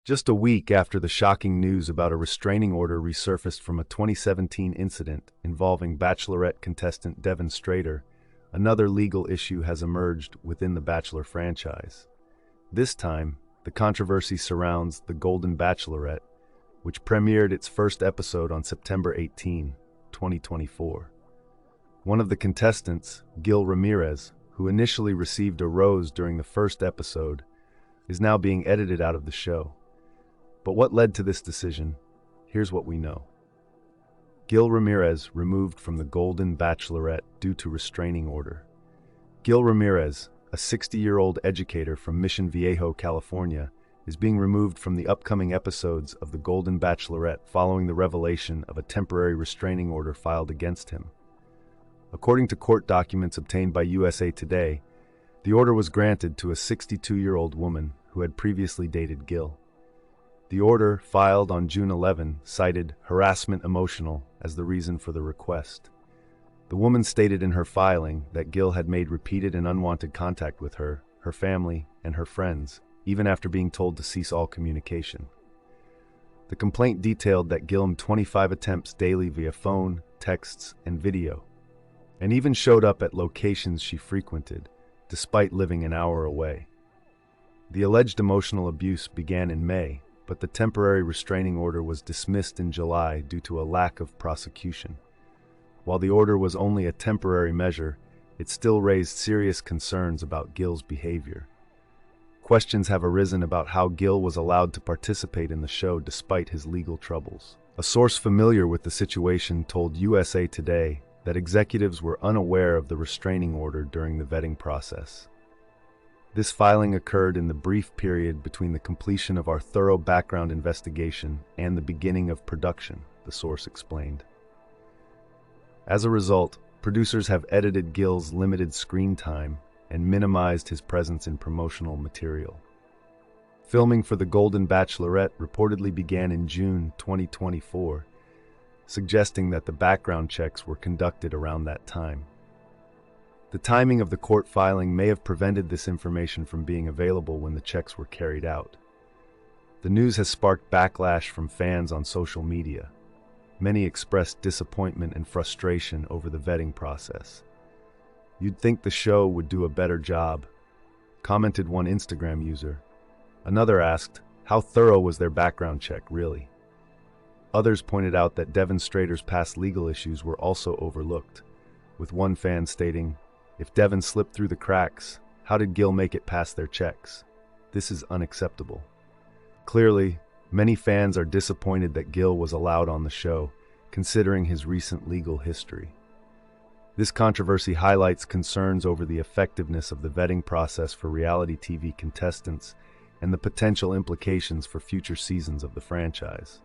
Just a week after the shocking news about a restraining order resurfaced from a 2017 incident involving Bachelorette contestant Devin Strader, another legal issue has emerged within the Bachelor franchise. This time, the controversy surrounds the Golden Bachelorette, which premiered its first episode on September 18, 2024. One of the contestants, Gil Ramirez, who initially received a rose during the first episode, is now being edited out of the show. But what led to this decision? Here's what we know. Gil Ramirez removed from the Golden Bachelorette due to restraining order. Gil Ramirez, a 60-year-old educator from Mission Viejo, California, is being removed from the upcoming episodes of the Golden Bachelorette following the revelation of a temporary restraining order filed against him. According to court documents obtained by USA Today, the order was granted to a 62-year-old woman who had previously dated Gil. The order, filed on June 11, cited harassment emotional as the reason for the request. The woman stated in her filing that Gil had made repeated and unwanted contact with her, her family, and her friends, even after being told to cease all communication. The complaint detailed that Gil made 25 attempts daily via phone, texts, and video, and even showed up at locations she frequented, despite living an hour away. The alleged emotional abuse began in May, but the temporary restraining order was dismissed in July due to a lack of prosecution. While the order was only a temporary measure, it still raised serious concerns about Gil's behavior. Questions have arisen about how Gil was allowed to participate in the show despite his legal troubles. A source familiar with the situation told USA Today that executives were unaware of the restraining order during the vetting process. This filing occurred in the brief period between the completion of our thorough background investigation and the beginning of production, the source explained. As a result, producers have edited Gil's limited screen time and minimized his presence in promotional material. Filming for the Golden Bachelorette reportedly began in June 2024, suggesting that the background checks were conducted around that time. The timing of the court filing may have prevented this information from being available when the checks were carried out. The news has sparked backlash from fans on social media. Many expressed disappointment and frustration over the vetting process. "You'd think the show would do a better job," commented one Instagram user. Another asked, "How thorough was their background check, really?" Others pointed out that Devin Strader's past legal issues were also overlooked, with one fan stating, "If Devin slipped through the cracks, how did Gil make it past their checks? This is unacceptable." Clearly, many fans are disappointed that Gil was allowed on the show, considering his recent legal history. This controversy highlights concerns over the effectiveness of the vetting process for reality TV contestants and the potential implications for future seasons of the franchise.